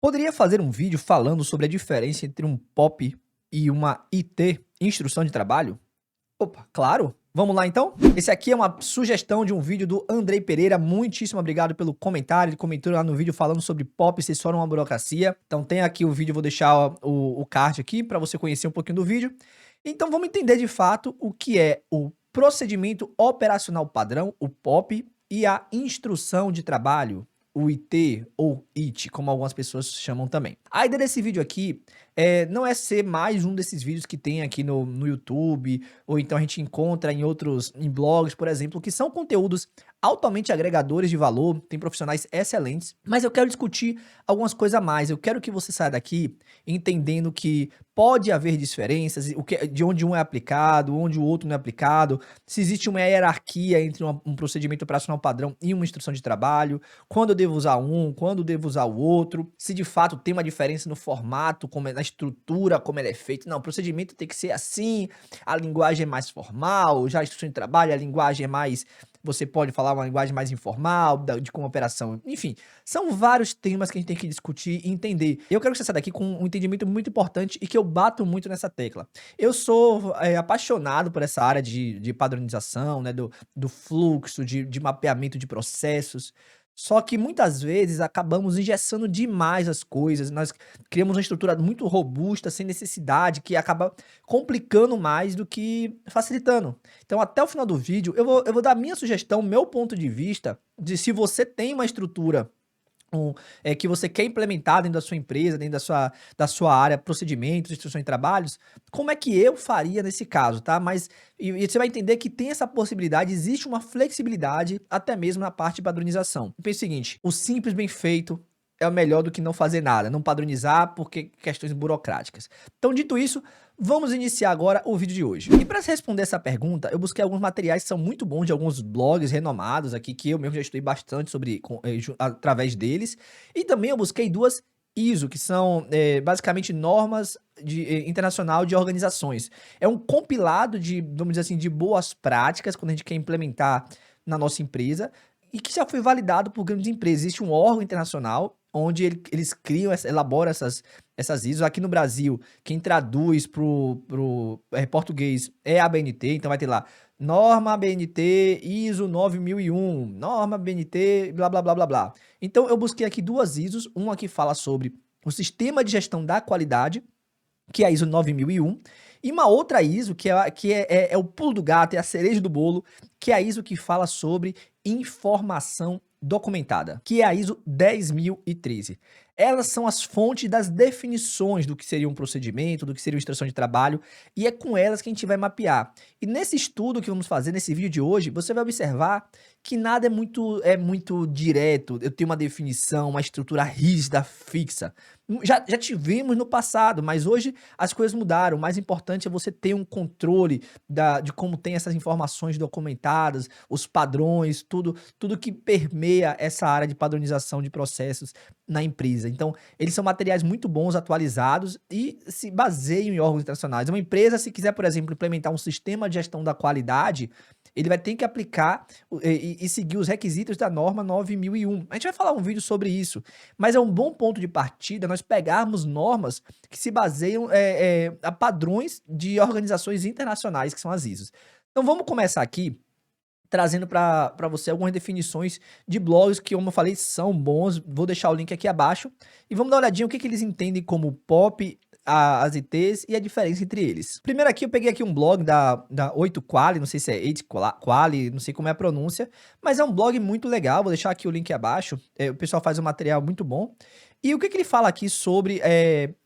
Poderia fazer um vídeo falando sobre a diferença entre um POP e uma IT, instrução de trabalho? Opa, claro! Vamos lá então? Esse aqui é uma sugestão de um vídeo do Andrei Pereira. Muitíssimo obrigado pelo comentário. Ele comentou lá no vídeo falando sobre POP ser só uma burocracia. Então tem aqui o vídeo, vou deixar o card aqui para você conhecer um pouquinho do vídeo. Então vamos entender de fato o que é o procedimento operacional padrão, o POP, e a instrução de trabalho, o IT ou IT, como algumas pessoas chamam também. A ideia desse vídeo aqui não é ser mais um desses vídeos que tem aqui no YouTube, ou então a gente encontra em blogs, por exemplo, que são conteúdos altamente agregadores de valor, tem profissionais excelentes, mas eu quero discutir algumas coisas a mais. Eu quero que você saia daqui entendendo que pode haver diferenças, de onde um é aplicado, onde o outro não é aplicado, se existe uma hierarquia entre um procedimento operacional padrão e uma instrução de trabalho, quando eu devo usar um, quando eu devo usar o outro, se de fato tem uma diferença no formato, na estrutura, como ele é feito. Não, o procedimento tem que ser assim, a linguagem é mais formal, já a instrução de trabalho, a linguagem é mais, você pode falar uma linguagem mais informal, de como operação, enfim, são vários temas que a gente tem que discutir e entender. Eu quero que você saia daqui com um entendimento muito importante e que eu bato muito nessa tecla. Eu sou apaixonado por essa área de padronização, né, do fluxo, de mapeamento de processos. Só que muitas vezes acabamos engessando demais as coisas, nós criamos uma estrutura muito robusta, sem necessidade, que acaba complicando mais do que facilitando. Então, até o final do vídeo, eu vou dar a minha sugestão, meu ponto de vista, de se você tem uma estrutura que você quer implementar dentro da sua empresa, dentro da sua área, procedimentos, instruções de trabalhos, como é que eu faria nesse caso, tá? Mas e você vai entender que tem essa possibilidade, existe uma flexibilidade até mesmo na parte de padronização. Pense o seguinte, o simples bem feito é o melhor do que não fazer nada, não padronizar porque questões burocráticas. Então, dito isso, vamos iniciar agora o vídeo de hoje. E para responder essa pergunta, eu busquei alguns materiais que são muito bons de alguns blogs renomados aqui, que eu mesmo já estudei bastante sobre através deles. E também eu busquei duas ISO, que são basicamente normas internacional de organizações. É um compilado de, vamos dizer assim, de boas práticas quando a gente quer implementar na nossa empresa e que já foi validado por grandes empresas. Existe um órgão internacional onde eles criam, elaboram essas ISOs. Aqui no Brasil, quem traduz pro português é a ABNT, então vai ter lá norma ABNT ISO 9001, norma ABNT blá blá blá blá blá. Então eu busquei aqui duas ISOs, uma que fala sobre o sistema de gestão da qualidade, que é a ISO 9001, e uma outra ISO que é o pulo do gato, é a cereja do bolo, que é a ISO que fala sobre informação documentada, que é a ISO 10013. Elas são as fontes das definições do que seria um procedimento, do que seria uma instrução de trabalho, e é com elas que a gente vai mapear. E nesse estudo que vamos fazer, nesse vídeo de hoje, você vai observar que nada é muito direto, eu tenho uma definição, uma estrutura rígida, fixa. Já tivemos no passado, mas hoje as coisas mudaram. O mais importante é você ter um controle de como tem essas informações documentadas, os padrões, tudo que permeia essa área de padronização de processos na empresa. Então, eles são materiais muito bons, atualizados e se baseiam em órgãos internacionais. Uma empresa, se quiser, por exemplo, implementar um sistema de gestão da qualidade, ele vai ter que aplicar e seguir os requisitos da norma 9001. A gente vai falar um vídeo sobre isso, mas é um bom ponto de partida nós pegarmos normas que se baseiam a padrões de organizações internacionais, que são as ISOs. Então vamos começar aqui trazendo para você algumas definições de blogs que, como eu falei, são bons. Vou deixar o link aqui abaixo e vamos dar uma olhadinha o que que eles entendem como POP, as ITs e a diferença entre eles. Primeiro aqui eu peguei aqui um blog da 8Quali, não sei se é 8Quali, não sei como é a pronúncia, mas é um blog muito legal, vou deixar aqui o link abaixo, o pessoal faz um material muito bom. E o que que ele fala aqui sobre,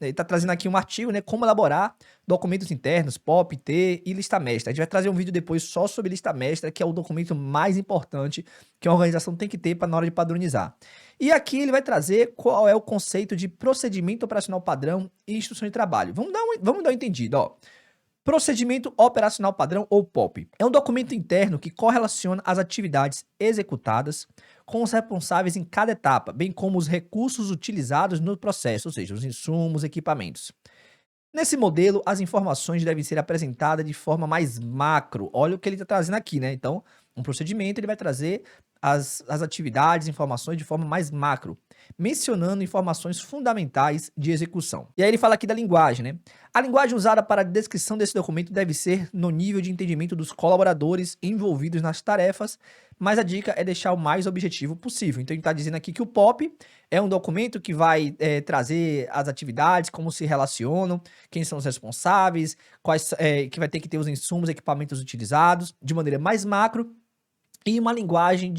ele tá trazendo aqui um artigo, né, como elaborar documentos internos, POP, IT e lista mestra. A gente vai trazer um vídeo depois só sobre lista mestra, que é o documento mais importante que uma organização tem que ter na hora de padronizar. E aqui ele vai trazer qual é o conceito de procedimento operacional padrão e instrução de trabalho. Vamos dar um entendido, ó. Procedimento operacional padrão ou POP. É um documento interno que correlaciona as atividades executadas com os responsáveis em cada etapa, bem como os recursos utilizados no processo, ou seja, os insumos, equipamentos. Nesse modelo, as informações devem ser apresentadas de forma mais macro. Olha o que ele está trazendo aqui, né? Então, um procedimento ele vai trazer as atividades, informações de forma mais macro, mencionando informações fundamentais de execução. E aí ele fala aqui da linguagem, né? A linguagem usada para a descrição desse documento deve ser no nível de entendimento dos colaboradores envolvidos nas tarefas, mas a dica é deixar o mais objetivo possível. Então ele está dizendo aqui que o POP é um documento que vai trazer as atividades, como se relacionam, quem são os responsáveis, que vai ter que ter os insumos, equipamentos utilizados, de maneira mais macro, e uma linguagem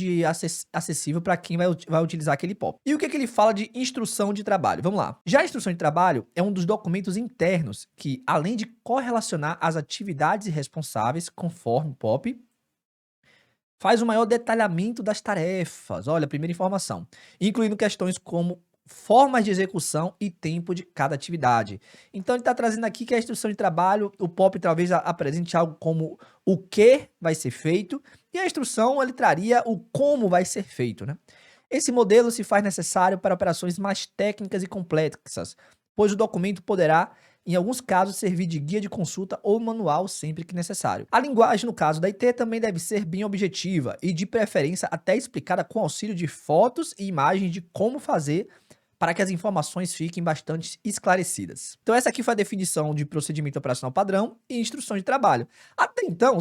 acessível para quem vai utilizar aquele POP. E o que ele fala de instrução de trabalho? Vamos lá. Já a instrução de trabalho é um dos documentos internos que, além de correlacionar as atividades e responsáveis conforme o POP, faz o maior detalhamento das tarefas. Olha, a primeira informação. Incluindo questões como formas de execução e tempo de cada atividade. Então ele está trazendo aqui que a instrução de trabalho, o POP talvez apresente algo como o que vai ser feito, e a instrução ele traria o como vai ser feito, né? Esse modelo se faz necessário para operações mais técnicas e complexas, pois o documento poderá, em alguns casos, servir de guia de consulta ou manual sempre que necessário. A linguagem, no caso da IT, também deve ser bem objetiva e, de preferência, até explicada com auxílio de fotos e imagens de como fazer para que as informações fiquem bastante esclarecidas. Então essa aqui foi a definição de procedimento operacional padrão e instrução de trabalho. Até então,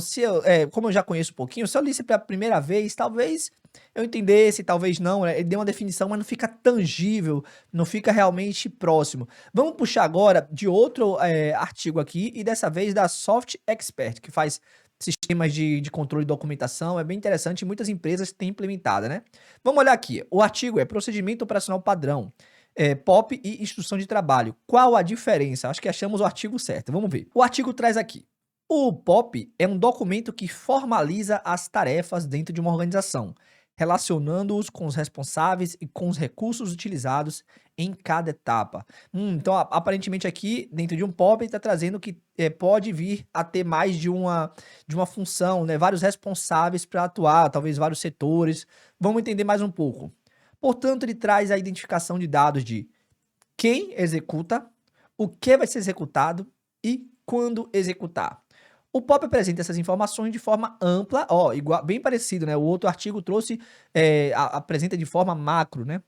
como eu já conheço um pouquinho, se eu lisse pela primeira vez, talvez eu entendesse, talvez não, ele deu uma definição, mas não fica tangível, não fica realmente próximo. Vamos puxar agora de outro artigo aqui, e dessa vez da Soft Expert, que faz sistemas de controle de documentação, é bem interessante e muitas empresas têm implementado, né? Vamos olhar aqui, o artigo é Procedimento Operacional Padrão, POP e Instrução de Trabalho. Qual a diferença? Acho que achamos o artigo certo, vamos ver. O artigo traz aqui: o POP é um documento que formaliza as tarefas dentro de uma organização, relacionando-os com os responsáveis e com os recursos utilizados em cada etapa. Então, aparentemente aqui, dentro de um POP, ele está trazendo que pode vir a ter mais de uma função, né? Vários responsáveis para atuar, talvez vários setores. Vamos entender mais um pouco. Portanto, ele traz a identificação de dados de quem executa, o que vai ser executado e quando executar. O POP apresenta essas informações de forma ampla, igual, bem parecido, né? O outro artigo trouxe, apresenta de forma macro, né?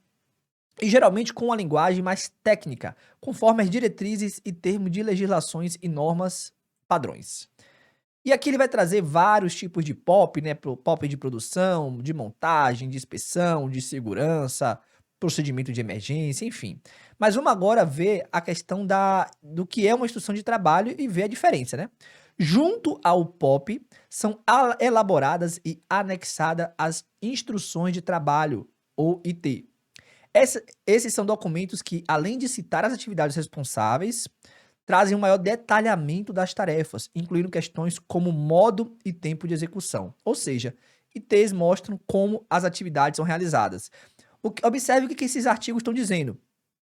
E geralmente com uma linguagem mais técnica, conforme as diretrizes e termos de legislações e normas padrões. E aqui ele vai trazer vários tipos de POP, né? POP de produção, de montagem, de inspeção, de segurança, procedimento de emergência, enfim. Mas vamos agora ver a questão do que é uma instrução de trabalho e ver a diferença, né? Junto ao POP, são elaboradas e anexadas as instruções de trabalho, ou IT. Esses são documentos que, além de citar as atividades responsáveis, trazem um maior detalhamento das tarefas, incluindo questões como modo e tempo de execução. Ou seja, ITs mostram como as atividades são realizadas. Observe o que esses artigos estão dizendo.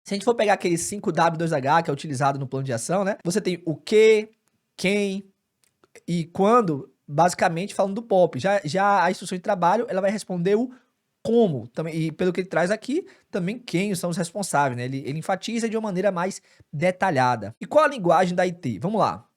Se a gente for pegar aquele 5W2H que é utilizado no plano de ação, né? Você tem o que, quem e quando, basicamente falando do POP. Já a instrução de trabalho, ela vai responder o como, também, e pelo que ele traz aqui, também quem são os responsáveis, né? Ele enfatiza de uma maneira mais detalhada. E qual a linguagem da IT? Vamos lá.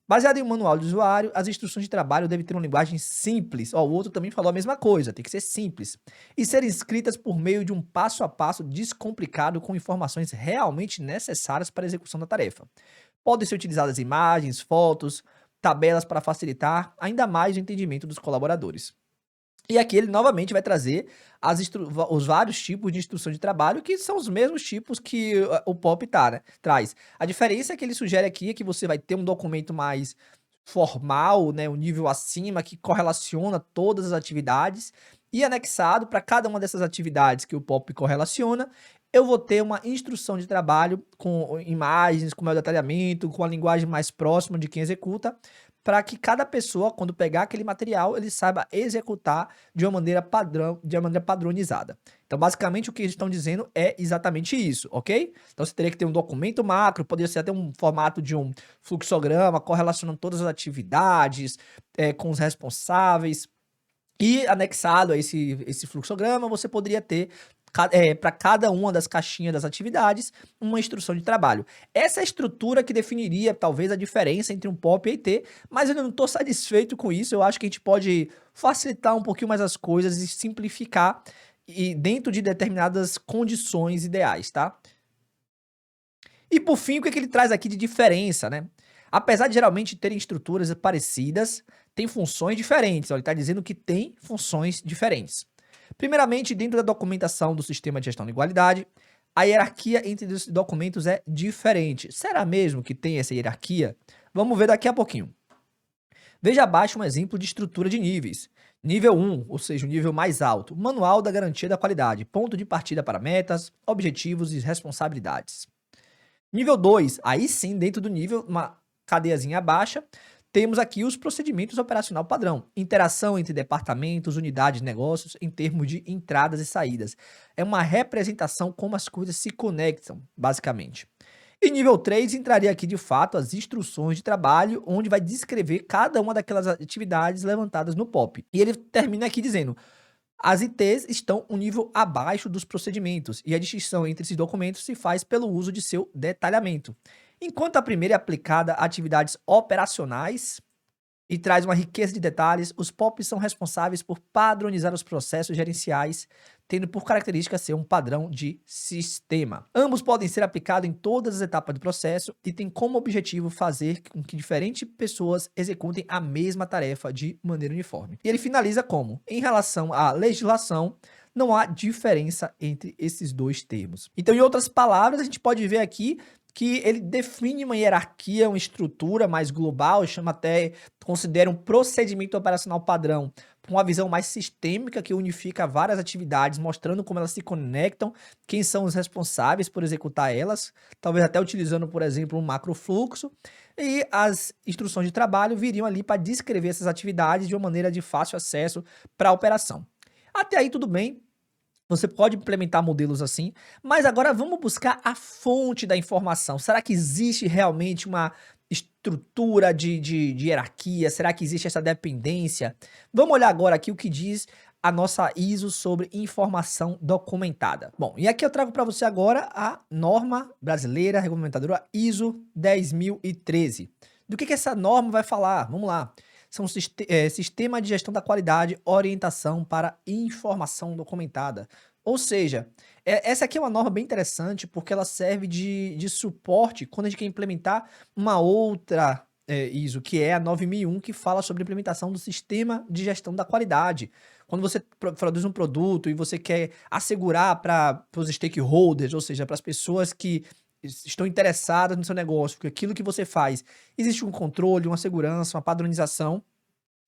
Baseado em um manual de usuário, as instruções de trabalho devem ter uma linguagem simples. O outro também falou a mesma coisa, tem que ser simples. E serem escritas por meio de um passo a passo descomplicado com informações realmente necessárias para a execução da tarefa. Podem ser utilizadas imagens, fotos, tabelas para facilitar ainda mais o entendimento dos colaboradores. E aqui ele novamente vai trazer os vários tipos de instrução de trabalho, que são os mesmos tipos que o POP né, traz. A diferença que ele sugere aqui é que você vai ter um documento mais formal, né, um nível acima, que correlaciona todas as atividades, e anexado para cada uma dessas atividades que o POP correlaciona, eu vou ter uma instrução de trabalho com imagens, com maior detalhamento, com a linguagem mais próxima de quem executa, para que cada pessoa, quando pegar aquele material, ele saiba executar de uma maneira padrão, de uma maneira padronizada. Então, basicamente, o que eles estão dizendo é exatamente isso, ok? Então, você teria que ter um documento macro, poderia ser até um formato de um fluxograma, correlacionando todas as atividades, com os responsáveis. E anexado a esse fluxograma, você poderia ter para cada uma das caixinhas das atividades, uma instrução de trabalho. Essa é a estrutura que definiria talvez a diferença entre um POP e IT, mas eu não estou satisfeito com isso. Eu acho que a gente pode facilitar um pouquinho mais as coisas e simplificar e dentro de determinadas condições ideais, tá? E por fim, o que é que ele traz aqui de diferença, né? Apesar de geralmente terem estruturas parecidas, tem funções diferentes. Ó, ele está dizendo que tem funções diferentes. Primeiramente, dentro da documentação do sistema de gestão de igualdade, a hierarquia entre os documentos é diferente. Será mesmo que tem essa hierarquia? Vamos ver daqui a pouquinho. Veja abaixo um exemplo de estrutura de níveis. Nível 1, ou seja, o nível mais alto, Manual da Garantia da Qualidade, ponto de partida para metas, objetivos e responsabilidades. Nível 2, aí sim, dentro do nível, uma cadeiazinha baixa, temos aqui os procedimentos operacional padrão. Interação entre departamentos, unidades de negócios, em termos de entradas e saídas. É uma representação como as coisas se conectam, basicamente. E nível 3 entraria aqui, de fato, as instruções de trabalho, onde vai descrever cada uma daquelas atividades levantadas no POP. E ele termina aqui dizendo: as ITs estão um nível abaixo dos procedimentos, e a distinção entre esses documentos se faz pelo uso de seu detalhamento. Enquanto a primeira é aplicada a atividades operacionais e traz uma riqueza de detalhes, os POPs são responsáveis por padronizar os processos gerenciais, tendo por característica ser um padrão de sistema. Ambos podem ser aplicados em todas as etapas do processo e têm como objetivo fazer com que diferentes pessoas executem a mesma tarefa de maneira uniforme. E ele finaliza como: em relação à legislação, não há diferença entre esses dois termos. Então, em outras palavras, a gente pode ver aqui que ele define uma hierarquia, uma estrutura mais global, chama até, considera um procedimento operacional padrão, com uma visão mais sistêmica que unifica várias atividades, mostrando como elas se conectam, quem são os responsáveis por executar elas, talvez até utilizando, por exemplo, um macrofluxo, e as instruções de trabalho viriam ali para descrever essas atividades de uma maneira de fácil acesso para a operação. Até aí tudo bem. Você pode implementar modelos assim, mas agora vamos buscar a fonte da informação. Será que existe realmente uma estrutura de hierarquia? Será que existe essa dependência? Vamos olhar agora aqui o que diz a nossa ISO sobre informação documentada. Bom, e aqui eu trago para você agora a norma brasileira regulamentadora ISO 10013. Do que essa norma vai falar? Vamos lá. São sistema de gestão da qualidade, orientação para informação documentada. Ou seja, essa aqui é uma norma bem interessante porque ela serve de suporte quando a gente quer implementar uma outra ISO, que é a 9001, que fala sobre a implementação do sistema de gestão da qualidade. Quando você produz um produto e você quer assegurar para os stakeholders, ou seja, para as pessoas que estão interessadas no seu negócio, que aquilo que você faz, existe um controle, uma segurança, uma padronização.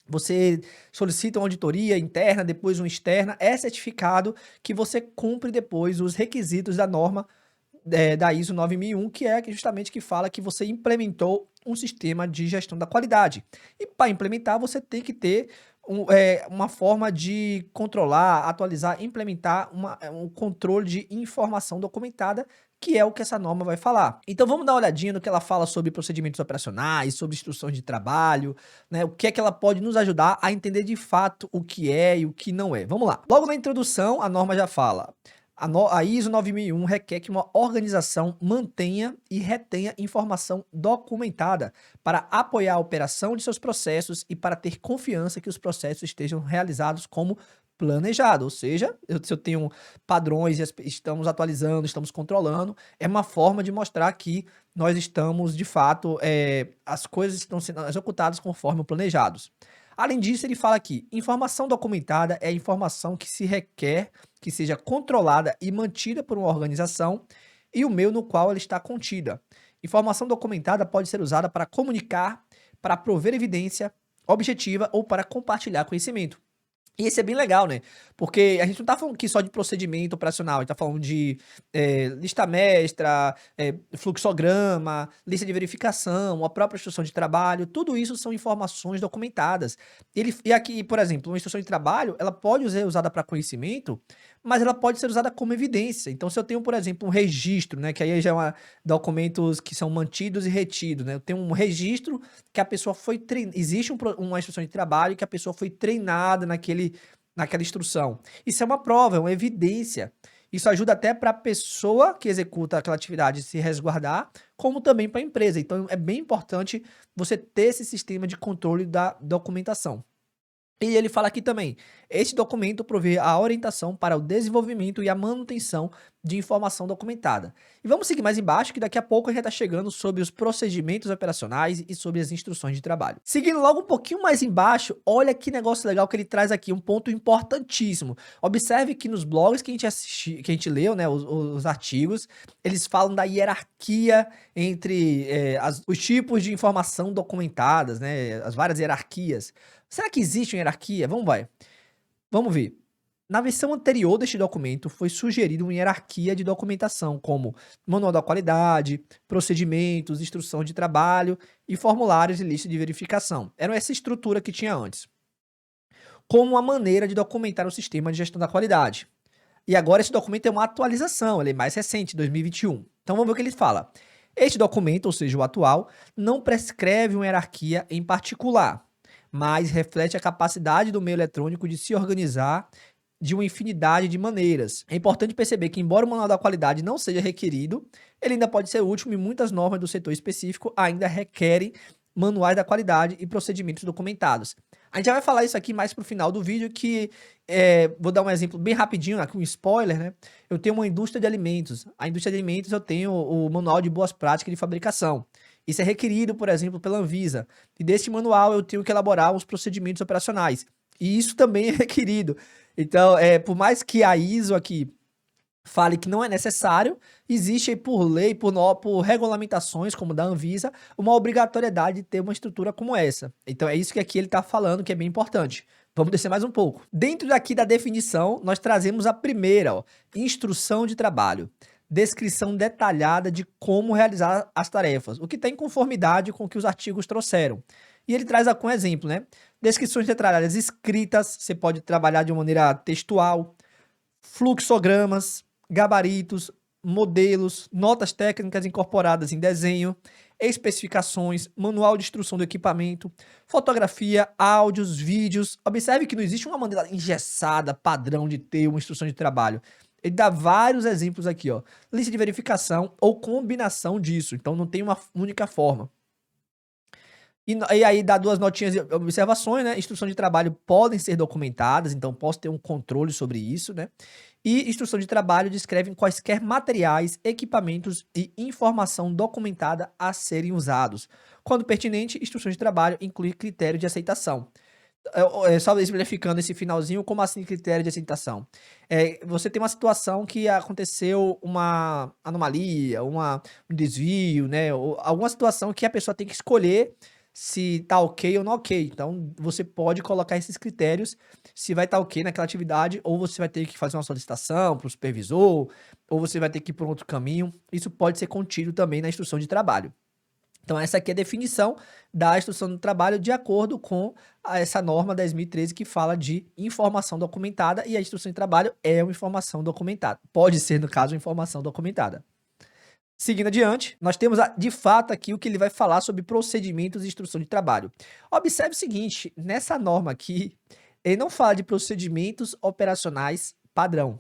Você solicita uma auditoria interna, depois uma externa, é certificado que você cumpre depois os requisitos da norma da ISO 9001, que é justamente que fala que você implementou um sistema de gestão da qualidade. E para implementar, você tem que ter uma forma de controlar, atualizar, implementar um controle de informação documentada, que é o que essa norma vai falar. Então vamos dar uma olhadinha no que ela fala sobre procedimentos operacionais, sobre instruções de trabalho, né? O que é que ela pode nos ajudar a entender de fato o que é e o que não é. Vamos lá. Logo na introdução, a norma já fala: a ISO 9001 requer que uma organização mantenha e retenha informação documentada para apoiar a operação de seus processos e para ter confiança que os processos estejam realizados como planejado. Ou seja, se eu tenho padrões e estamos atualizando, estamos controlando, é uma forma de mostrar que nós estamos, de fato, as coisas estão sendo executadas conforme planejados. Além disso, ele fala aqui: informação documentada é a informação que se requer que seja controlada e mantida por uma organização e o meio no qual ela está contida. Informação documentada pode ser usada para comunicar, para prover evidência objetiva ou para compartilhar conhecimento. E esse é bem legal, né? Porque a gente não tá falando aqui só de procedimento operacional, a gente tá falando de lista mestra, fluxograma, lista de verificação, a própria instrução de trabalho, tudo isso são informações documentadas. E aqui, por exemplo, uma instrução de trabalho, ela pode ser usada para conhecimento, mas ela pode ser usada como evidência. Então, se eu tenho, por exemplo, um registro, né, que aí já é documentos que são mantidos e retidos, né? Eu tenho um registro que a pessoa foi treinada, existe uma instrução de trabalho que a pessoa foi treinada naquela instrução. Isso é uma prova, é uma evidência. Isso ajuda até para a pessoa que executa aquela atividade se resguardar, como também para a empresa. Então é bem importante você ter esse sistema de controle da documentação. E ele fala aqui também: este documento provê a orientação para o desenvolvimento e a manutenção de informação documentada. E vamos seguir mais embaixo, que daqui a pouco a gente está chegando sobre os procedimentos operacionais e sobre as instruções de trabalho. Seguindo logo um pouquinho mais embaixo, olha que negócio legal que ele traz aqui, um ponto importantíssimo. Observe que nos blogs que a gente leu, né, os artigos, eles falam da hierarquia entre os tipos de informação documentadas, né, as várias hierarquias. Será que existe uma hierarquia? Vamos ver. Na versão anterior deste documento, foi sugerido uma hierarquia de documentação, como manual da qualidade, procedimentos, instrução de trabalho e formulários e lista de verificação. Era essa estrutura que tinha antes, como uma maneira de documentar o sistema de gestão da qualidade. E agora esse documento é uma atualização, ele é mais recente, 2021. Então vamos ver o que ele fala. Este documento, ou seja, o atual, não prescreve uma hierarquia em particular, mas reflete a capacidade do meio eletrônico de se organizar de uma infinidade de maneiras. É importante perceber que, embora o manual da qualidade não seja requerido, ele ainda pode ser útil e muitas normas do setor específico ainda requerem manuais da qualidade e procedimentos documentados. A gente já vai falar isso aqui mais pro final do vídeo, que vou dar um exemplo bem rapidinho, aqui um spoiler, né? Eu tenho uma indústria de alimentos. A indústria de alimentos eu tenho o manual de boas práticas de fabricação. Isso é requerido, por exemplo, pela Anvisa. E desse manual eu tenho que elaborar os procedimentos operacionais. E isso também é requerido. Então, por mais que a ISO aqui fale que não é necessário, existe aí por lei, por regulamentações como da Anvisa, uma obrigatoriedade de ter uma estrutura como essa. Então é isso que aqui ele está falando, que é bem importante. Vamos descer mais um pouco. Dentro daqui da definição, nós trazemos a primeira, ó, instrução de trabalho. Descrição detalhada de como realizar as tarefas, o que está em conformidade com o que os artigos trouxeram. E ele traz aqui um exemplo, né? Descrições detalhadas escritas, você pode trabalhar de maneira textual, fluxogramas, gabaritos, modelos, notas técnicas incorporadas em desenho, especificações, manual de instrução do equipamento, fotografia, áudios, vídeos. Observe que não existe uma maneira engessada, padrão de ter uma instrução de trabalho. Ele dá vários exemplos aqui, ó. Lista de verificação ou combinação disso. Então não tem uma única forma. E aí dá duas notinhas de observações, né? Instrução de trabalho podem ser documentadas, então posso ter um controle sobre isso, né? E instrução de trabalho descrevem quaisquer materiais, equipamentos e informação documentada a serem usados. Quando pertinente, instrução de trabalho inclui critério de aceitação. Só exemplificando esse finalzinho, como assim critério de aceitação? Você tem uma situação que aconteceu uma anomalia, um desvio, né? Ou alguma situação que a pessoa tem que escolher se tá ok ou não ok. Então, você pode colocar esses critérios, se vai estar ok naquela atividade, ou você vai ter que fazer uma solicitação para o supervisor, ou você vai ter que ir por outro caminho. Isso pode ser contido também na instrução de trabalho. Então, essa aqui é a definição da instrução do trabalho de acordo com essa norma 10.013 que fala de informação documentada, e a instrução de trabalho é uma informação documentada. Pode ser, no caso, uma informação documentada. Seguindo adiante, nós temos de fato aqui o que ele vai falar sobre procedimentos e instrução de trabalho. Observe o seguinte, nessa norma aqui, ele não fala de procedimentos operacionais padrão.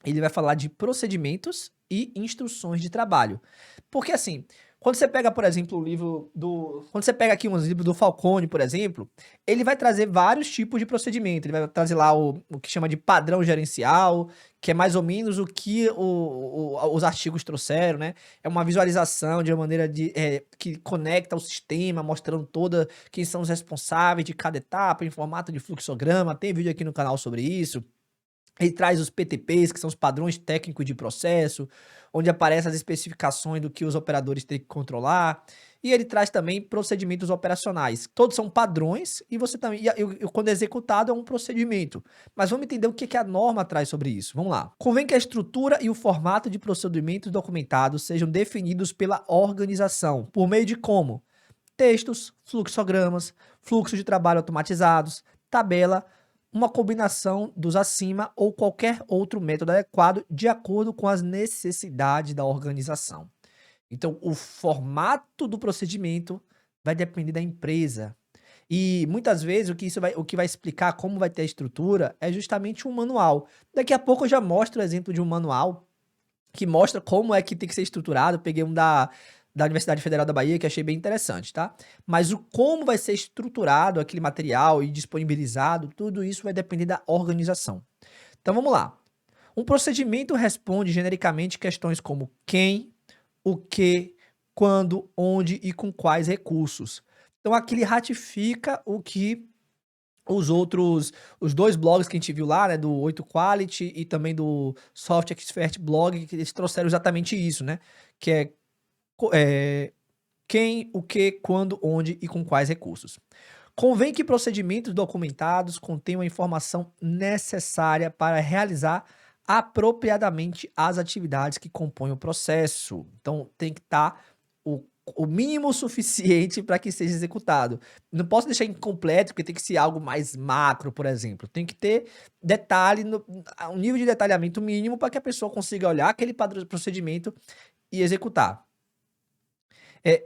Ele vai falar de procedimentos e instruções de trabalho. Porque assim, quando você pega, por exemplo, o livro do... Quando você pega aqui uns livros do Falcone, por exemplo, ele vai trazer vários tipos de procedimento. Ele vai trazer lá o que chama de padrão gerencial, que é mais ou menos o que os artigos trouxeram, né? É uma visualização de uma maneira que conecta o sistema, mostrando quem são os responsáveis de cada etapa, em formato de fluxograma. Tem vídeo aqui no canal sobre isso. Ele traz os PTPs, que são os padrões técnicos de processo, onde aparecem as especificações do que os operadores têm que controlar. E ele traz também procedimentos operacionais. Todos são padrões e você também, quando é executado, é um procedimento. Mas vamos entender o que a norma traz sobre isso. Vamos lá. Convém que a estrutura e o formato de procedimentos documentados sejam definidos pela organização, por meio de como? Textos, fluxogramas, fluxos de trabalho automatizados, tabela, uma combinação dos acima ou qualquer outro método adequado de acordo com as necessidades da organização. Então, o formato do procedimento vai depender da empresa. E muitas vezes o que vai explicar como vai ter a estrutura é justamente um manual. Daqui a pouco eu já mostro o exemplo de um manual que mostra como é que tem que ser estruturado. Eu peguei um da Universidade Federal da Bahia, que achei bem interessante, tá? Mas o como vai ser estruturado aquele material e disponibilizado, tudo isso vai depender da organização. Então vamos lá. Um procedimento responde genericamente questões como quem, o que, quando, onde e com quais recursos. Então aqui ele ratifica o que os dois blogs que a gente viu lá, né, do 8 Quality e também do Soft Expert Blog, que eles trouxeram exatamente isso, né, que é, quem, o que, quando, onde e com quais recursos. Convém que procedimentos documentados contenham a informação necessária para realizar apropriadamente as atividades que compõem o processo. Então, tem que estar o mínimo suficiente para que seja executado. Não posso deixar incompleto, porque tem que ser algo mais macro, por exemplo. Tem que ter detalhe, um nível de detalhamento mínimo para que a pessoa consiga olhar aquele procedimento e executar.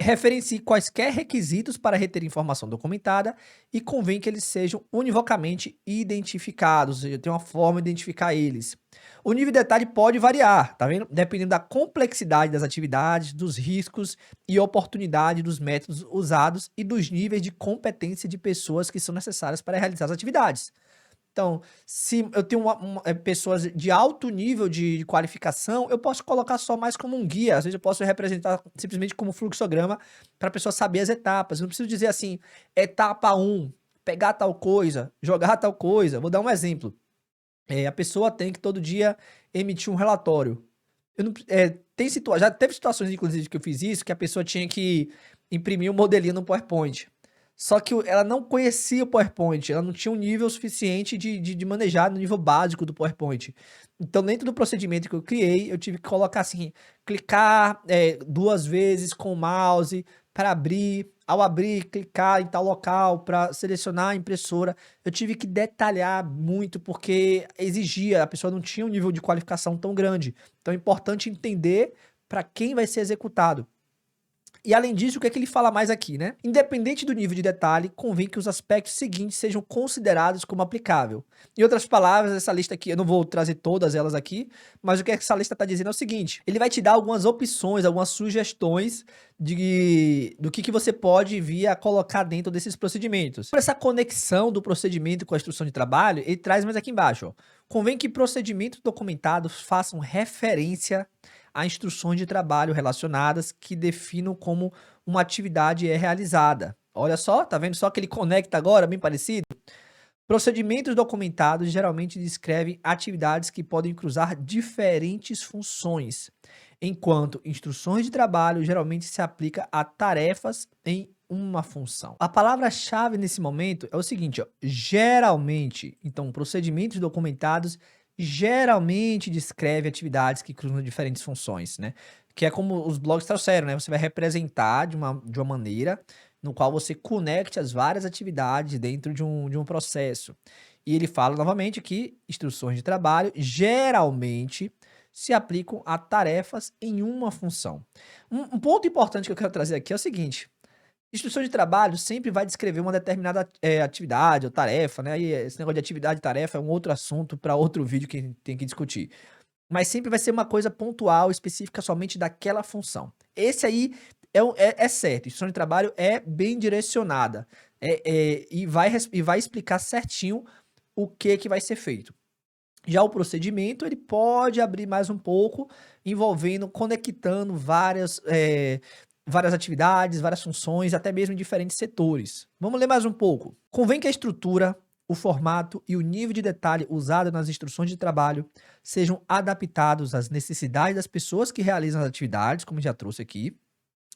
Referencie quaisquer requisitos para reter informação documentada e convém que eles sejam univocamente identificados, ou seja, tem uma forma de identificar eles. O nível de detalhe pode variar, tá vendo? Dependendo da complexidade das atividades, dos riscos e oportunidade dos métodos usados e dos níveis de competência de pessoas que são necessárias para realizar as atividades. Então, se eu tenho pessoas de alto nível de qualificação, eu posso colocar só mais como um guia. Às vezes eu posso representar simplesmente como fluxograma para a pessoa saber as etapas. Eu não preciso dizer assim, etapa 1, pegar tal coisa, jogar tal coisa. Vou dar um exemplo. A pessoa tem que todo dia emitir um relatório. Eu não, já teve situações, inclusive, que eu fiz isso, que a pessoa tinha que imprimir um modelinho no PowerPoint. Só que ela não conhecia o PowerPoint, ela não tinha um nível suficiente de manejar no nível básico do PowerPoint. Então, dentro do procedimento que eu criei, eu tive que colocar assim, clicar 2 vezes com o mouse para abrir, ao abrir, clicar em tal local para selecionar a impressora. Eu tive que detalhar muito porque exigia, a pessoa não tinha um nível de qualificação tão grande. Então é importante entender para quem vai ser executado. E além disso, o que é que ele fala mais aqui, né? Independente do nível de detalhe, convém que os aspectos seguintes sejam considerados como aplicável. Em outras palavras, essa lista aqui, eu não vou trazer todas elas aqui, mas o que essa lista está dizendo é o seguinte, ele vai te dar algumas opções, algumas sugestões do que você pode vir a colocar dentro desses procedimentos. Por essa conexão do procedimento com a instrução de trabalho, ele traz mais aqui embaixo, ó. Convém que procedimentos documentados façam referência a instruções de trabalho relacionadas que definam como uma atividade é realizada. Olha só, tá vendo só que ele conecta agora, bem parecido? Procedimentos documentados geralmente descrevem atividades que podem cruzar diferentes funções, enquanto instruções de trabalho geralmente se aplica a tarefas em uma função. A palavra-chave nesse momento é o seguinte, ó, geralmente, então procedimentos documentados geralmente descreve atividades que cruzam diferentes funções, né? Que é como os blogs trouxeram, né? Você vai representar de uma maneira no qual você conecte as várias atividades dentro de um processo. E ele fala novamente que instruções de trabalho geralmente se aplicam a tarefas em uma função. Um ponto importante que eu quero trazer aqui é o seguinte: instrução de trabalho sempre vai descrever uma determinada atividade ou tarefa, né? E esse negócio de atividade e tarefa é um outro assunto para outro vídeo que a gente tem que discutir. Mas sempre vai ser uma coisa pontual, específica somente daquela função. Esse aí é certo, instrução de trabalho é bem direcionada e vai explicar certinho o que vai ser feito. Já o procedimento, ele pode abrir mais um pouco, envolvendo, conectando várias atividades, várias funções, até mesmo em diferentes setores. Vamos ler mais um pouco. Convém que a estrutura, o formato e o nível de detalhe usado nas instruções de trabalho sejam adaptados às necessidades das pessoas que realizam as atividades, como já trouxe aqui,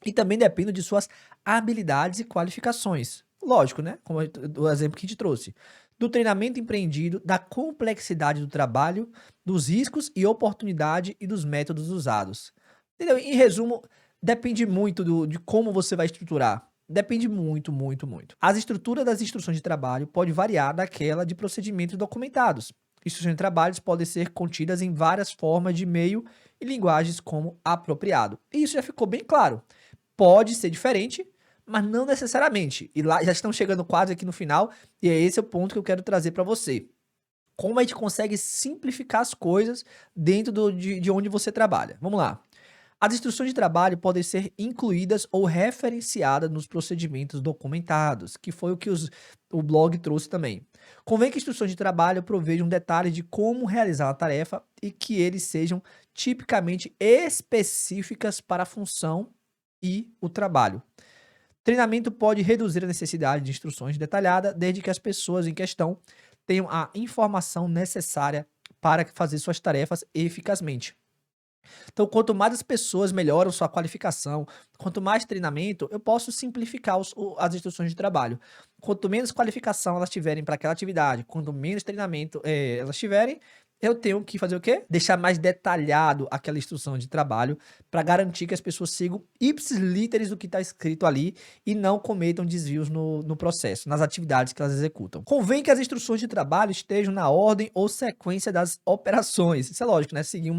e também dependem de suas habilidades e qualificações. Lógico, né? Como o exemplo que a gente trouxe. Do treinamento empreendido, da complexidade do trabalho, dos riscos e oportunidade e dos métodos usados. Entendeu? Em resumo, depende muito de como você vai estruturar. Depende muito, muito, muito. As estruturas das instruções de trabalho pode variar daquela de procedimentos documentados. Instruções de trabalho podem ser contidas em várias formas de meio e linguagens como apropriado. E isso já ficou bem claro. Pode ser diferente, mas não necessariamente. E lá já estamos chegando quase aqui no final, e é esse o ponto que eu quero trazer para você. Como a gente consegue simplificar as coisas dentro de onde você trabalha. Vamos lá. As instruções de trabalho podem ser incluídas ou referenciadas nos procedimentos documentados, que foi o que o blog trouxe também. Convém que instruções de trabalho provejam detalhes de como realizar a tarefa e que eles sejam tipicamente específicas para a função e o trabalho. Treinamento pode reduzir a necessidade de instruções detalhadas, desde que as pessoas em questão tenham a informação necessária para fazer suas tarefas eficazmente. Então, quanto mais as pessoas melhoram sua qualificação, quanto mais treinamento, eu posso simplificar as instruções de trabalho. Quanto menos qualificação elas tiverem para aquela atividade, quanto menos treinamento elas tiverem, eu tenho que fazer o quê? Deixar mais detalhado aquela instrução de trabalho para garantir que as pessoas sigam ipsis literis do que está escrito ali e não cometam desvios no processo, nas atividades que elas executam. Convém que as instruções de trabalho estejam na ordem ou sequência das operações. Isso é lógico, né? Seguir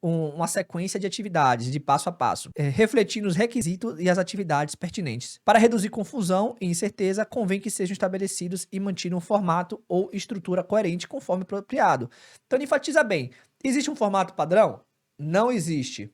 uma sequência de atividades, de passo a passo, refletindo os requisitos e as atividades pertinentes. Para reduzir confusão e incerteza, convém que sejam estabelecidos e mantidos um formato ou estrutura coerente conforme apropriado. Então, ele enfatiza bem, existe um formato padrão? Não existe.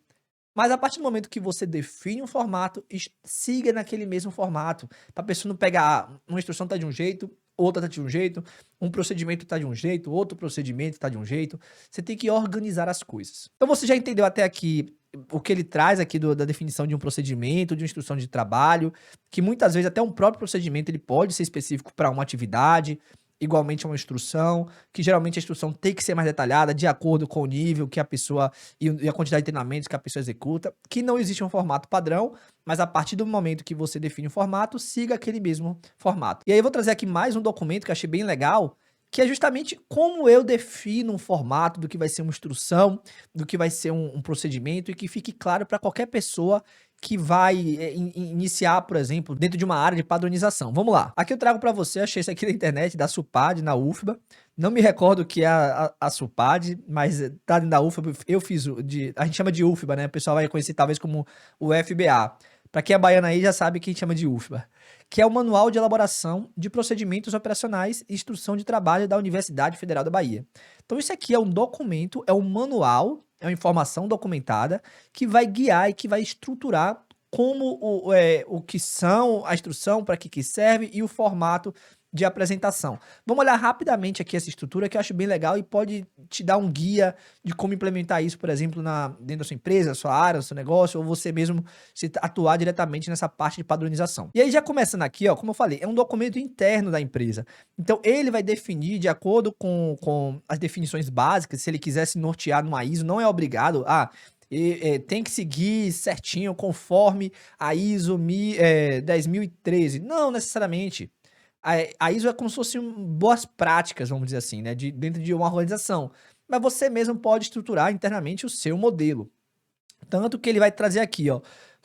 Mas a partir do momento que você define um formato, siga naquele mesmo formato, para a pessoa não pegar, uma instrução está de um jeito, outra está de um jeito, um procedimento está de um jeito, outro procedimento está de um jeito. Você tem que organizar as coisas. Então você já entendeu até aqui o que ele traz aqui da definição de um procedimento, de uma instrução de trabalho, que muitas vezes até um próprio procedimento ele pode ser específico para uma atividade, igualmente uma instrução, que geralmente a instrução tem que ser mais detalhada, de acordo com o nível que a pessoa e a quantidade de treinamentos que a pessoa executa, que não existe um formato padrão, mas a partir do momento que você define o formato, siga aquele mesmo formato. E aí eu vou trazer aqui mais um documento que eu achei bem legal, que é justamente como eu defino um formato do que vai ser uma instrução, do que vai ser um procedimento e que fique claro para qualquer pessoa que vai iniciar, por exemplo, dentro de uma área de padronização. Vamos lá. Aqui eu trago para você, achei isso aqui na internet, da SUPAD, na UFBA. Não me recordo o que é a SUPAD, mas tá dentro da UFBA. Eu fiz, a gente chama de UFBA, né? O pessoal vai conhecer talvez como o FBA. Para quem é baiano aí já sabe que a gente chama de UFBA. Que é o Manual de Elaboração de Procedimentos Operacionais e Instrução de Trabalho da Universidade Federal da Bahia. Então isso aqui é um documento, é um manual, é uma informação documentada que vai guiar e que vai estruturar como o que são a instrução, para que serve e o formato de apresentação. Vamos olhar rapidamente aqui essa estrutura que eu acho bem legal e pode te dar um guia de como implementar isso, por exemplo, dentro da sua empresa, da sua área, do seu negócio, ou você mesmo se atuar diretamente nessa parte de padronização. E aí já começando aqui, ó, como eu falei, é um documento interno da empresa. Então ele vai definir de acordo com as definições básicas, se ele quiser se nortear numa ISO, não é obrigado a tem que seguir certinho conforme a ISO 10.013. Não necessariamente. A ISO é como se fossem boas práticas, vamos dizer assim, né, dentro de uma organização. Mas você mesmo pode estruturar internamente o seu modelo. Tanto que ele vai trazer aqui, ó,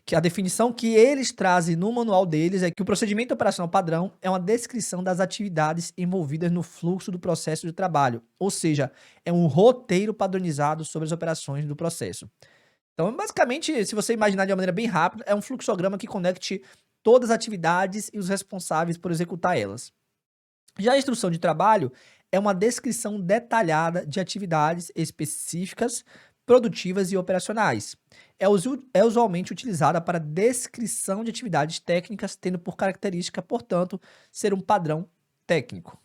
que a definição que eles trazem no manual deles é que o procedimento operacional padrão é uma descrição das atividades envolvidas no fluxo do processo de trabalho. Ou seja, é um roteiro padronizado sobre as operações do processo. Então, basicamente, se você imaginar de uma maneira bem rápida, é um fluxograma que conecte todas as atividades e os responsáveis por executar elas. Já a instrução de trabalho é uma descrição detalhada de atividades específicas, produtivas e operacionais. É usualmente utilizada para descrição de atividades técnicas, tendo por característica, portanto, ser um padrão técnico.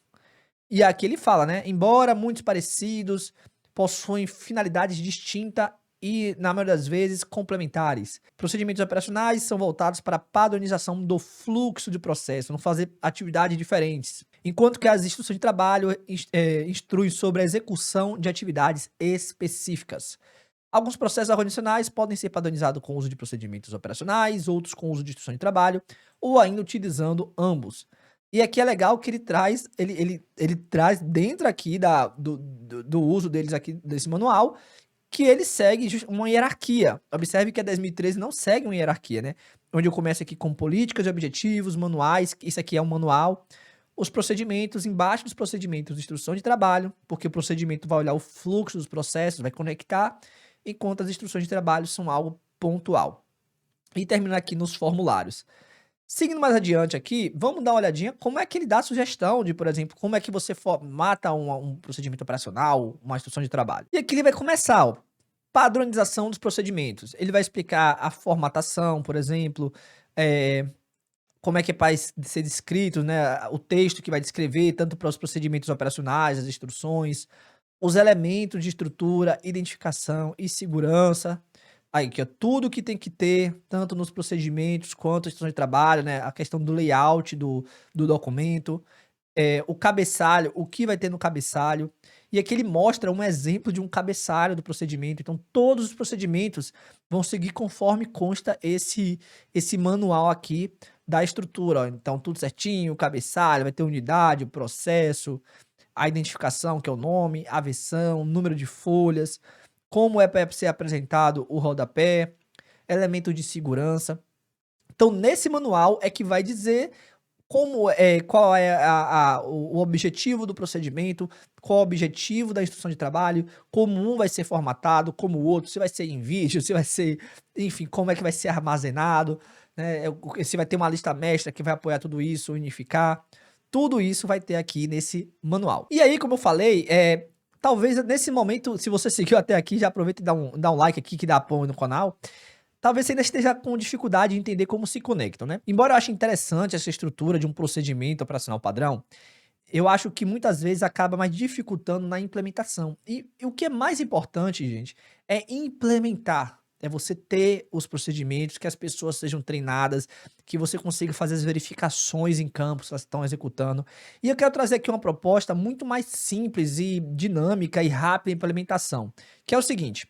E aqui ele fala, né? Embora muitos parecidos, possuem finalidades distintas e, na maioria das vezes, complementares. Procedimentos operacionais são voltados para a padronização do fluxo de processo, não fazer atividades diferentes. Enquanto que as instruções de trabalho instruem sobre a execução de atividades específicas. Alguns processos organizacionais podem ser padronizados com o uso de procedimentos operacionais, outros com o uso de instrução de trabalho, ou ainda utilizando ambos. E aqui é legal que ele traz dentro aqui do uso deles aqui, desse manual, que ele segue uma hierarquia. Observe que a 10.013 não segue uma hierarquia, né? Onde eu começo aqui com políticas e objetivos, manuais, isso aqui é um manual. Os procedimentos, embaixo dos procedimentos, instrução de trabalho, porque o procedimento vai olhar o fluxo dos processos, vai conectar, enquanto as instruções de trabalho são algo pontual. E terminando aqui nos formulários. Seguindo mais adiante aqui, vamos dar uma olhadinha como é que ele dá sugestão de, por exemplo, como é que você formata um procedimento operacional, uma instrução de trabalho. E aqui ele vai começar, ó, padronização dos procedimentos. Ele vai explicar a formatação, por exemplo, eh, como é que vai ser descrito, né, o texto que vai descrever, tanto para os procedimentos operacionais, as instruções, os elementos de estrutura, identificação e segurança. Aí, que é tudo que tem que ter, tanto nos procedimentos quanto a instrução de trabalho, né? A questão do layout do documento, o cabeçalho, o que vai ter no cabeçalho. E aqui ele mostra um exemplo de um cabeçalho do procedimento. Então, todos os procedimentos vão seguir conforme consta esse manual aqui da estrutura. Ó. Então, tudo certinho, o cabeçalho, vai ter unidade, o processo, a identificação, que é o nome, a versão, número de folhas, como é para ser apresentado o rodapé, elementos de segurança. Então, nesse manual é que vai dizer qual é o objetivo do procedimento, qual o objetivo da instrução de trabalho, como um vai ser formatado, como o outro, se vai ser em vídeo, se vai ser, enfim, como é que vai ser armazenado, né? Se vai ter uma lista mestra que vai apoiar tudo isso, unificar. Tudo isso vai ter aqui nesse manual. E aí, como eu falei, talvez nesse momento, se você seguiu até aqui, já aproveita e dá um like aqui que dá apoio no canal. Talvez você ainda esteja com dificuldade de entender como se conectam, né? Embora eu ache interessante essa estrutura de um procedimento operacional padrão, eu acho que muitas vezes acaba mais dificultando na implementação. E o que é mais importante, gente, é implementar. É você ter os procedimentos, que as pessoas sejam treinadas, que você consiga fazer as verificações em campo, se elas estão executando. E eu quero trazer aqui uma proposta muito mais simples e dinâmica e rápida de implementação, que é o seguinte.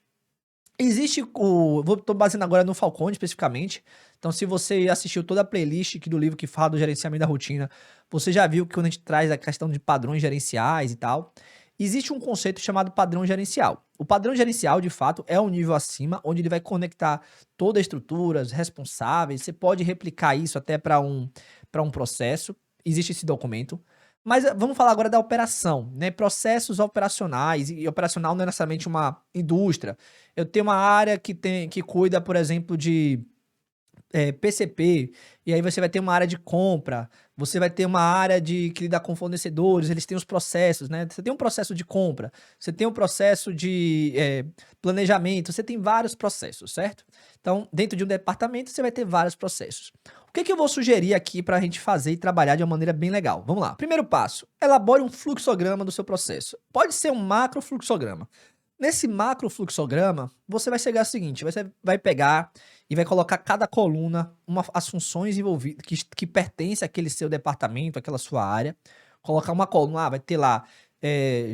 Existe tô baseando agora no Falcone especificamente, então se você assistiu toda a playlist aqui do livro que fala do gerenciamento da rotina, você já viu que quando a gente traz a questão de padrões gerenciais e tal, existe um conceito chamado padrão gerencial. O padrão gerencial, de fato, é um nível acima, onde ele vai conectar toda a estrutura, os responsáveis, você pode replicar isso até para um processo, existe esse documento. Mas vamos falar agora da operação, né? Processos operacionais, e operacional não é necessariamente uma indústria. Eu tenho uma área que cuida, por exemplo, de PCP, e aí você vai ter uma área de compra, você vai ter uma área que lida com fornecedores, eles têm os processos, né? Você tem um processo de compra, você tem um processo de planejamento, você tem vários processos, certo? Então, dentro de um departamento, você vai ter vários processos. O que eu vou sugerir aqui para a gente fazer e trabalhar de uma maneira bem legal? Vamos lá. Primeiro passo, elabore um fluxograma do seu processo. Pode ser um macro fluxograma. Nesse macro fluxograma, você vai chegar ao seguinte, você vai pegar e vai colocar cada coluna, as funções envolvidas, que pertence àquele seu departamento, àquela sua área. Colocar uma coluna, vai ter lá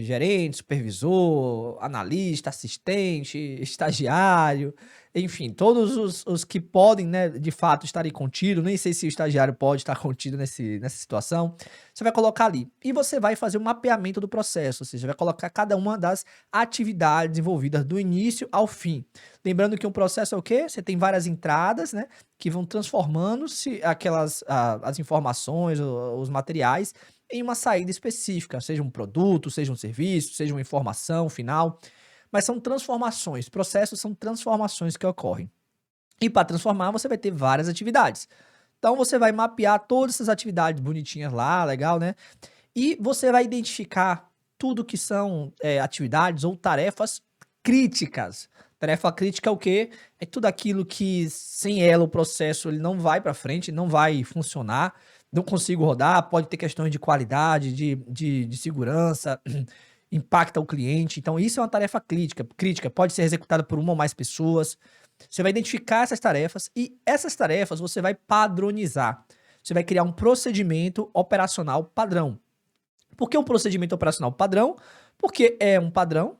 gerente, supervisor, analista, assistente, estagiário, enfim, todos os que podem, né, de fato, estarem contidos. Nem sei se o estagiário pode estar contido nessa situação. Você vai colocar ali. E você vai fazer um mapeamento do processo, ou seja, vai colocar cada uma das atividades envolvidas do início ao fim. Lembrando que um processo é o quê? Você tem várias entradas, né, que vão transformando-se as informações, os materiais, em uma saída específica, seja um produto, seja um serviço, seja uma informação final. Mas são transformações, processos são transformações que ocorrem. E para transformar, você vai ter várias atividades. Então você vai mapear todas essas atividades bonitinhas lá, legal, né? E você vai identificar tudo que são atividades ou tarefas críticas. Tarefa crítica é o quê? É tudo aquilo que sem ela o processo ele não vai para frente, não vai funcionar, não consigo rodar, pode ter questões de qualidade, de segurança, impacta o cliente. Então isso é uma tarefa crítica, pode ser executada por uma ou mais pessoas. Você vai identificar essas tarefas e essas tarefas você vai padronizar. Você vai criar um procedimento operacional padrão. Por que um procedimento operacional padrão? Porque é um padrão.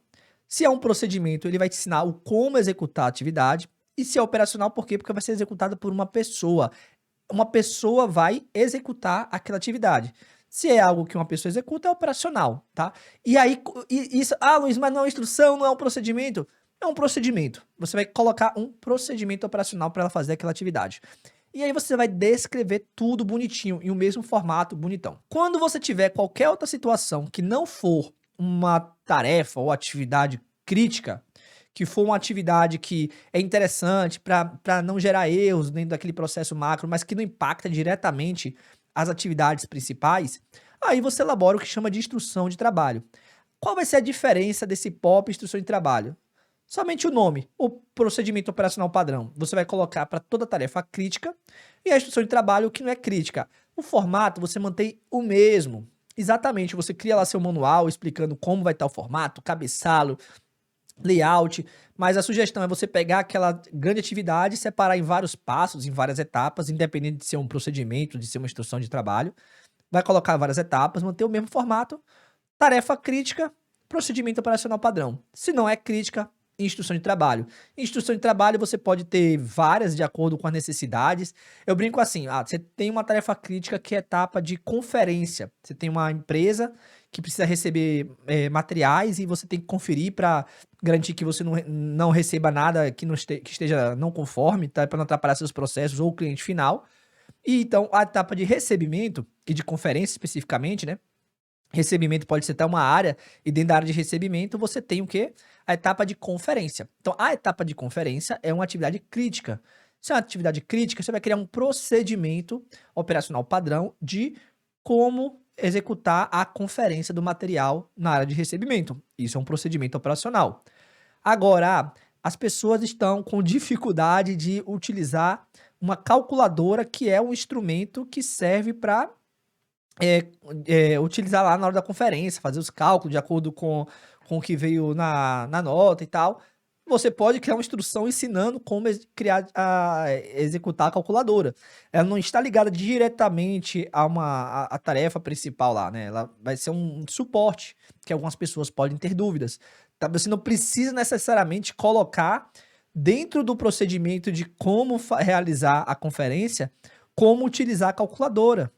Se é um procedimento, ele vai te ensinar o como executar a atividade. E se é operacional, por quê? Porque vai ser executada por uma pessoa. Uma pessoa vai executar aquela atividade. Se é algo que uma pessoa executa, é operacional, tá? E aí, isso... Ah, Luiz, mas não é uma instrução, não é um procedimento. É um procedimento. Você vai colocar um procedimento operacional para ela fazer aquela atividade. E aí você vai descrever tudo bonitinho, em o mesmo formato, bonitão. Quando você tiver qualquer outra situação que não for uma tarefa ou atividade crítica, que for uma atividade que é interessante para não gerar erros dentro daquele processo macro, mas que não impacta diretamente as atividades principais, aí você elabora o que chama de instrução de trabalho. Qual vai ser a diferença desse POP instrução de trabalho? Somente o nome, o procedimento operacional padrão. Você vai colocar para toda tarefa crítica e a instrução de trabalho que não é crítica. O formato você mantém o mesmo. Exatamente, você cria lá seu manual explicando como vai estar o formato, cabeçalho, layout, mas a sugestão é você pegar aquela grande atividade, separar em vários passos, em várias etapas, independente de ser um procedimento, de ser uma instrução de trabalho. Vai colocar várias etapas, manter o mesmo formato. Tarefa crítica, procedimento operacional padrão. Se não é crítica, instrução de trabalho. Instrução de trabalho você pode ter várias de acordo com as necessidades. Eu brinco assim, você tem uma tarefa crítica que é etapa de conferência. Você tem uma empresa que precisa receber materiais e você tem que conferir para garantir que você não receba nada que, que esteja não conforme, tá? Para não atrapalhar seus processos ou o cliente final. E então a etapa de recebimento e de conferência especificamente, né? Recebimento pode ser até uma área, e dentro da área de recebimento você tem o quê? A etapa de conferência. Então, a etapa de conferência é uma atividade crítica. Se é uma atividade crítica, você vai criar um procedimento operacional padrão de como executar a conferência do material na área de recebimento. Isso é um procedimento operacional. Agora, as pessoas estão com dificuldade de utilizar uma calculadora, que é um instrumento que serve para utilizar lá na hora da conferência, fazer os cálculos de acordo com o que veio na nota e tal. Você pode criar uma instrução ensinando como executar a calculadora. Ela não está ligada diretamente a tarefa principal lá, né? Ela vai ser um suporte, que algumas pessoas podem ter dúvidas. Tá? Você não precisa necessariamente colocar dentro do procedimento de como realizar a conferência, como utilizar a calculadora.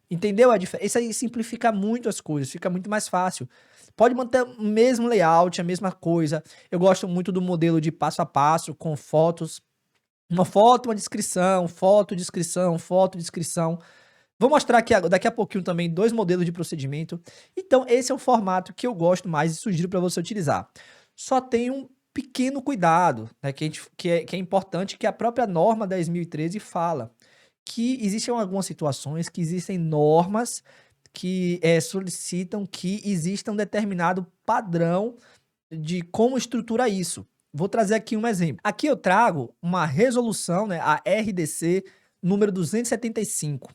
Entendeu a diferença? Isso aí simplifica muito as coisas, fica muito mais fácil. Pode manter o mesmo layout, a mesma coisa. Eu gosto muito do modelo de passo a passo, com fotos. Uma foto, uma descrição, foto, descrição, foto, descrição. Vou mostrar aqui daqui a pouquinho também 2 modelos de procedimento. Então, esse é o formato que eu gosto mais e sugiro para você utilizar. Só tem um pequeno cuidado, né, que é importante, que a própria norma 10.013 fala que existem algumas situações que existem normas que solicitam que exista um determinado padrão de como estruturar isso. Vou trazer aqui um exemplo. Aqui eu trago uma resolução, né, a RDC número 275.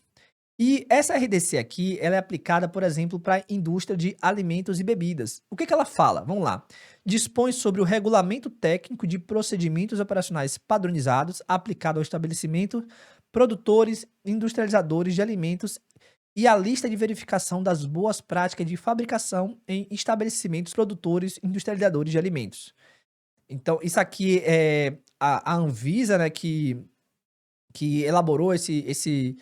E essa RDC aqui, ela é aplicada, por exemplo, para a indústria de alimentos e bebidas. O que que ela fala? Vamos lá. Dispõe sobre o regulamento técnico de procedimentos operacionais padronizados aplicado ao estabelecimento, produtores, industrializadores de alimentos e a lista de verificação das boas práticas de fabricação em estabelecimentos produtores, industrializadores de alimentos. Então, isso aqui é a Anvisa, né, que elaborou esse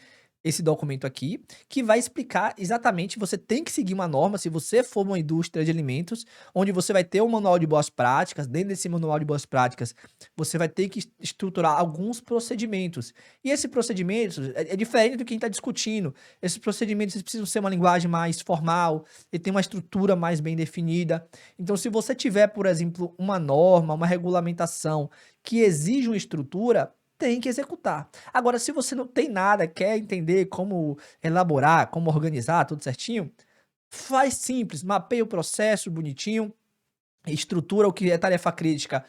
documento aqui, que vai explicar exatamente, você tem que seguir uma norma, se você for uma indústria de alimentos, onde você vai ter um manual de boas práticas, dentro desse manual de boas práticas, você vai ter que estruturar alguns procedimentos. E esse procedimento é diferente do que a gente está discutindo. Esses procedimentos eles precisam ser uma linguagem mais formal, e ter uma estrutura mais bem definida. Então, se você tiver, por exemplo, uma norma, uma regulamentação que exige uma estrutura, tem que executar. Agora, se você não tem nada, quer entender como elaborar, como organizar, tudo certinho, faz simples, mapeia o processo bonitinho, estrutura o que é tarefa crítica,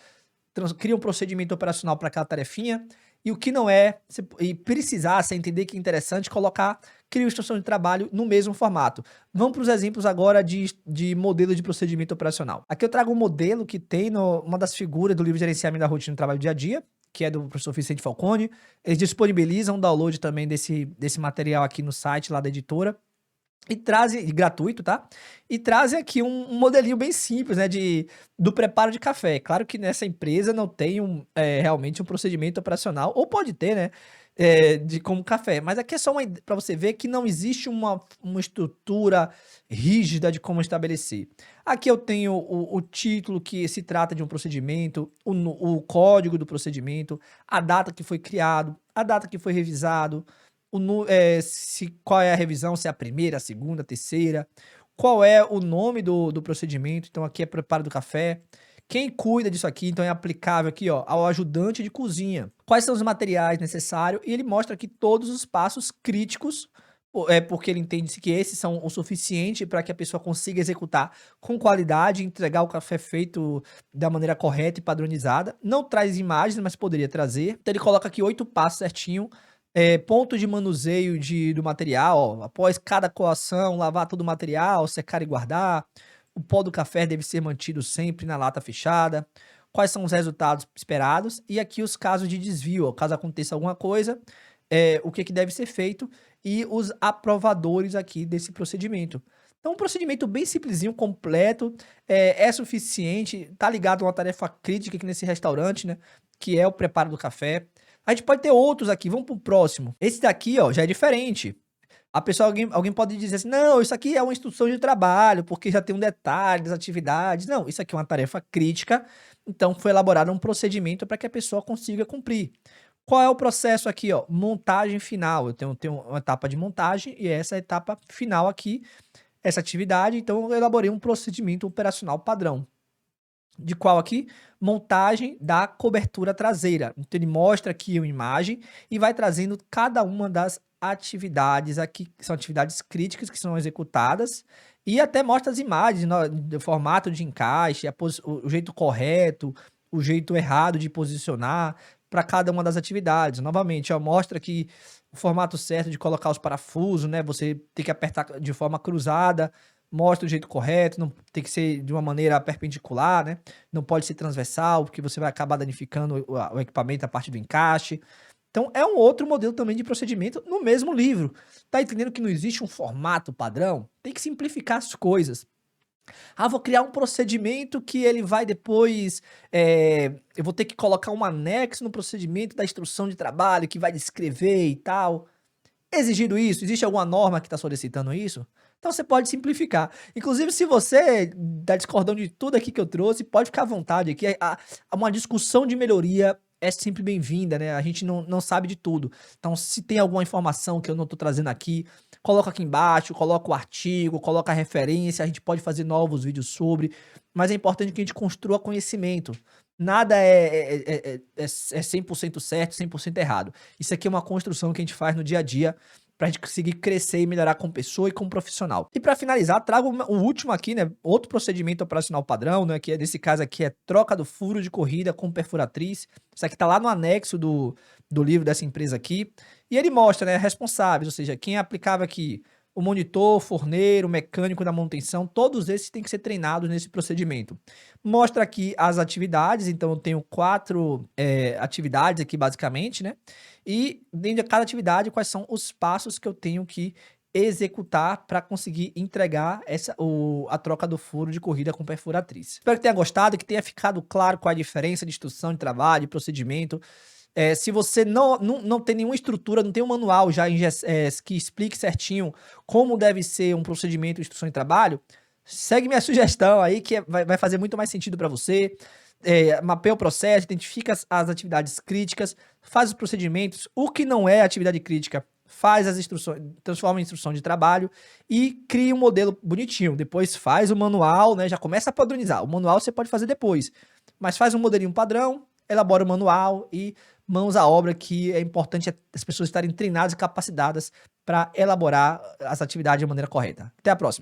cria um procedimento operacional para aquela tarefinha, e o que não é, e precisar, você entender que é interessante, colocar, cria uma instrução de trabalho no mesmo formato. Vamos para os exemplos agora de modelo de procedimento operacional. Aqui eu trago um modelo que tem uma das figuras do livro de gerenciamento da rotina do trabalho do dia a dia, que é do professor Vicente Falcone. Eles disponibilizam um download também desse material aqui no site lá da editora. E trazem, gratuito, tá? E trazem aqui um modelinho bem simples, né, do preparo de café. Claro que nessa empresa não tem realmente um procedimento operacional, ou pode ter, né, de como café. Mas aqui é só para você ver que não existe uma estrutura rígida de como estabelecer. Aqui eu tenho o título que se trata de um procedimento, o código do procedimento, a data que foi criado, a data que foi revisado, qual é a revisão, se é a primeira, a segunda, a terceira, qual é o nome do procedimento. Então aqui é preparo do café, Quem cuida disso aqui, então é aplicável aqui, ó, ao ajudante de cozinha. Quais são os materiais necessários? E ele mostra aqui todos os passos críticos, porque ele entende que esses são o suficiente para que a pessoa consiga executar com qualidade, entregar o café feito da maneira correta e padronizada. Não traz imagens, mas poderia trazer. Então ele coloca aqui 8 passos certinho. Ponto de manuseio do material, ó, após cada coação, lavar todo o material, secar e guardar. O pó do café deve ser mantido sempre na lata fechada. Quais são os resultados esperados? E aqui os casos de desvio, ó, caso aconteça alguma coisa, o que deve ser feito e os aprovadores aqui desse procedimento. Então, um procedimento bem simplesinho, completo, é suficiente, tá ligado a uma tarefa crítica aqui nesse restaurante, né, que é o preparo do café. A gente pode ter outros aqui, vamos pro próximo. Esse daqui, ó, já é diferente. A pessoa, alguém pode dizer assim: não, isso aqui é uma instrução de trabalho, porque já tem um detalhe das atividades. Não, isso aqui é uma tarefa crítica, então foi elaborado um procedimento para que a pessoa consiga cumprir. Qual é o processo aqui, ó? Montagem final. Eu tenho uma etapa de montagem e essa é a etapa final aqui, essa atividade. Então, eu elaborei um procedimento operacional padrão. De qual aqui? Montagem da cobertura traseira. Então ele mostra aqui uma imagem e vai trazendo cada uma das atividades aqui, que são atividades críticas que são executadas, e até mostra as imagens do formato de encaixe, o jeito correto, o jeito errado de posicionar para cada uma das atividades. Novamente, ó, mostra aqui o formato certo de colocar os parafusos, né? Você tem que apertar de forma cruzada, mostra o jeito correto, não tem que ser de uma maneira perpendicular, né? Não pode ser transversal, porque você vai acabar danificando o equipamento, a parte do encaixe. Então, é um outro modelo também de procedimento no mesmo livro. Tá entendendo que não existe um formato padrão? Tem que simplificar as coisas. Ah, vou criar um procedimento que ele vai depois. Eu vou ter que colocar um anexo no procedimento da instrução de trabalho que vai descrever e tal. Exigido isso? Existe alguma norma que está solicitando isso? Então você pode simplificar. Inclusive, se você está discordando de tudo aqui que eu trouxe, pode ficar à vontade aqui. Uma discussão de melhoria é sempre bem-vinda, né? A gente não sabe de tudo. Então, se tem alguma informação que eu não estou trazendo aqui, coloca aqui embaixo, coloca o artigo, coloca a referência, a gente pode fazer novos vídeos sobre. Mas é importante que a gente construa conhecimento. Nada é 100% certo, 100% errado. Isso aqui é uma construção que a gente faz no dia a dia pra gente conseguir crescer e melhorar como pessoa e como profissional. E para finalizar, trago o último aqui, né, outro procedimento operacional padrão, né, que nesse caso aqui é troca do furo de corrida com perfuratriz. Isso aqui tá lá no anexo do livro dessa empresa aqui. E ele mostra, né, responsáveis, ou seja, quem aplicava aqui o monitor, forneiro, mecânico da manutenção, todos esses têm que ser treinados nesse procedimento. Mostra aqui as atividades, então eu tenho 4 atividades aqui basicamente, né? E dentro de cada atividade, quais são os passos que eu tenho que executar para conseguir entregar a troca do furo de corrida com perfuratriz. Espero que tenha gostado, que tenha ficado claro qual a diferença de instrução de trabalho, de procedimento. Se você não tem nenhuma estrutura, não tem um manual já que explique certinho como deve ser um procedimento de instrução de trabalho, segue minha sugestão aí que vai fazer muito mais sentido para você. Mapeia o processo, identifica as atividades críticas, faz os procedimentos, o que não é atividade crítica, faz as instruções, transforma em instrução de trabalho e cria um modelo bonitinho. Depois faz o manual, né? Já começa a padronizar. O manual você pode fazer depois, mas faz um modelinho padrão, elabora o manual e mãos à obra, que é importante as pessoas estarem treinadas e capacitadas para elaborar as atividades de maneira correta. Até a próxima.